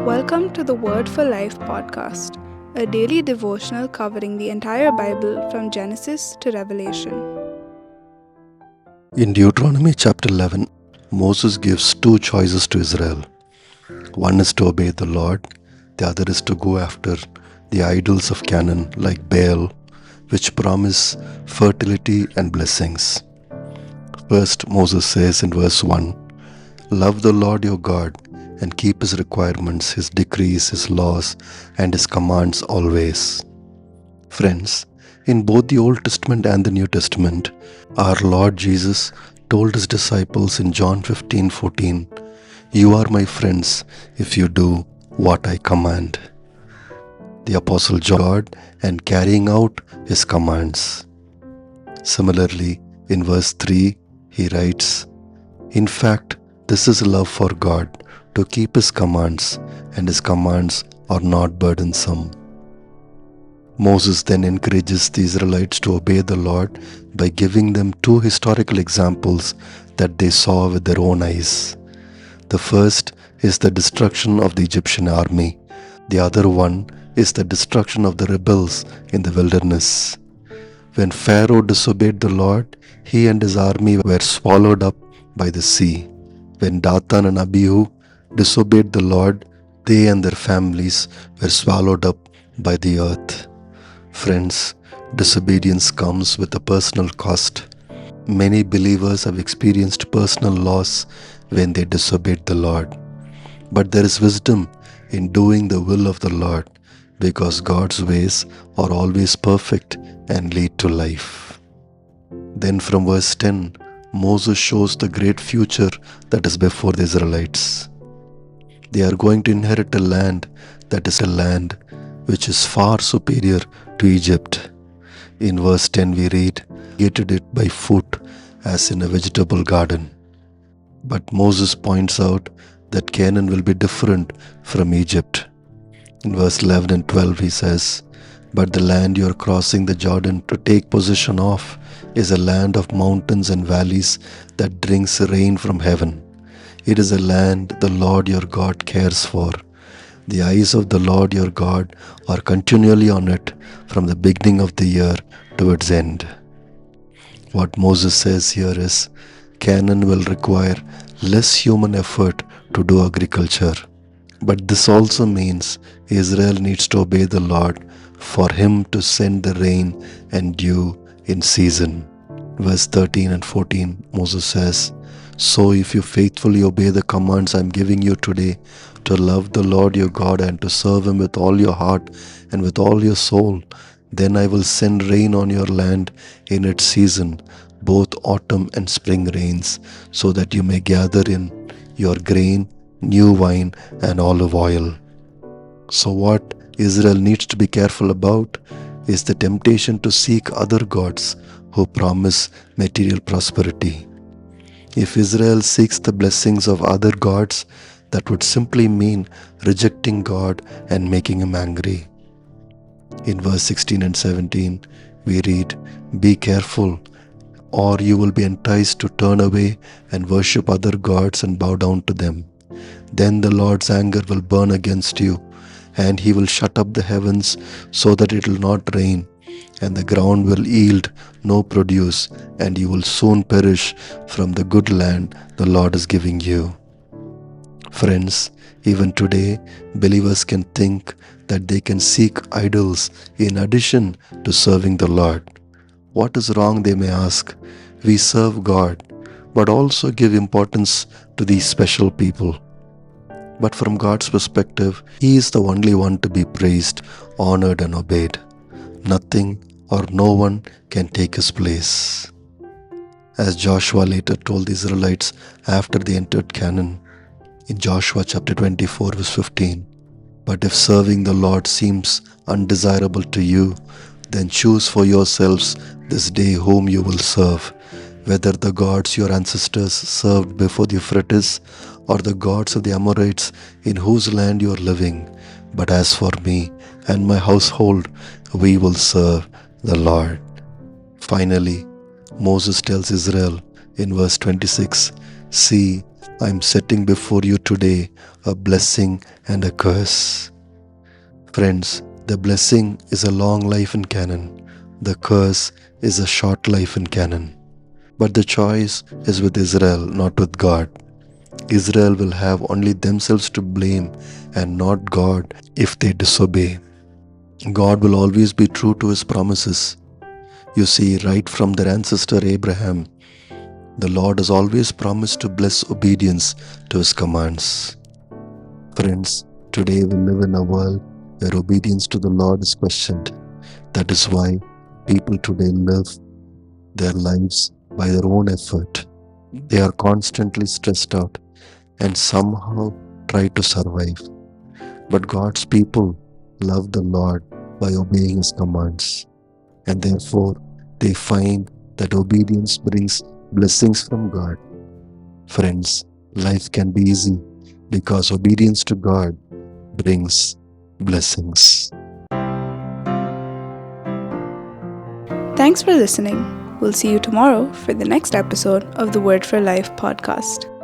Welcome to the Word for Life podcast, a daily devotional covering the entire Bible from Genesis to Revelation. In Deuteronomy chapter 11, Moses gives two choices to Israel. One is to obey the Lord, the other is to go after the idols of Canaan like Baal, which promise fertility and blessings. First, Moses says in verse 1, "Love the Lord your God and keep His requirements, His decrees, His laws, and His commands always." Friends, in both the Old Testament and the New Testament, our Lord Jesus told His disciples in John 15:14, "You are my friends if you do what I command." The Apostle John and carrying out His commands. Similarly, in verse 3, he writes, "In fact, this is love for God, to keep His commands, and His commands are not burdensome." Moses then encourages the Israelites to obey the Lord by giving them two historical examples that they saw with their own eyes. The first is the destruction of the Egyptian army. The other one is the destruction of the rebels in the wilderness. When Pharaoh disobeyed the Lord, he and his army were swallowed up by the sea. When Dathan and Abihu disobeyed the Lord, they and their families were swallowed up by the earth. Friends, disobedience comes with a personal cost. Many believers have experienced personal loss when they disobeyed the Lord. But there is wisdom in doing the will of the Lord, because God's ways are always perfect and lead to life. Then from verse 10, Moses shows the great future that is before the Israelites. They are going to inherit a land that is a land which is far superior to Egypt. In verse 10 we read, "Created it by foot as in a vegetable garden." But Moses points out that Canaan will be different from Egypt. In verse 11 and 12 he says, "But the land you are crossing the Jordan to take possession of is a land of mountains and valleys that drinks rain from heaven. It is a land the Lord your God cares for. The eyes of the Lord your God are continually on it from the beginning of the year to its end." What Moses says here is, Canaan will require less human effort to do agriculture. But this also means Israel needs to obey the Lord for Him to send the rain and dew in season. Verse 13 and 14, Moses says, "So if you faithfully obey the commands I am giving you today, to love the Lord your God and to serve Him with all your heart and with all your soul, then I will send rain on your land in its season, both autumn and spring rains, so that you may gather in your grain, new wine, and olive oil." So what Israel needs to be careful about is the temptation to seek other gods who promise material prosperity. If Israel seeks the blessings of other gods, that would simply mean rejecting God and making Him angry. In verse 16 and 17, we read, "Be careful, or you will be enticed to turn away and worship other gods and bow down to them. Then the Lord's anger will burn against you, and He will shut up the heavens so that it will not rain, and the ground will yield no produce, and you will soon perish from the good land the Lord is giving you." Friends, even today, believers can think that they can seek idols in addition to serving the Lord. What is wrong, they may ask? We serve God, but also give importance to these special people. But from God's perspective, He is the only one to be praised, honored, and obeyed. Nothing or no one can take His place. As Joshua later told the Israelites after they entered Canaan, in Joshua chapter 24 verse 15, "But if serving the Lord seems undesirable to you, then choose for yourselves this day whom you will serve, whether the gods your ancestors served before the Euphrates, or the gods of the Amorites in whose land you are living. But as for me and my household, we will serve the Lord." Finally, Moses tells Israel in verse 26, "See, I'm setting before you today a blessing and a curse. Friends, the blessing is a long life in Canaan. The curse is a short life in Canaan. But the choice is with Israel, not with God. Israel will have only themselves to blame and not God if they disobey. God will always be true to his promises. You see, right from their ancestor Abraham, the Lord has always promised to bless obedience to his commands. Friends, today we live in a world where obedience to the Lord is questioned. That is why people today live their lives by their own effort. They are constantly stressed out and somehow try to survive. But God's people love the Lord by obeying his commands, and therefore they find that obedience brings blessings from God. Friends, life can be easy because obedience to God brings blessings. Thanks for listening. We'll see you tomorrow for the next episode of the Word for Life podcast.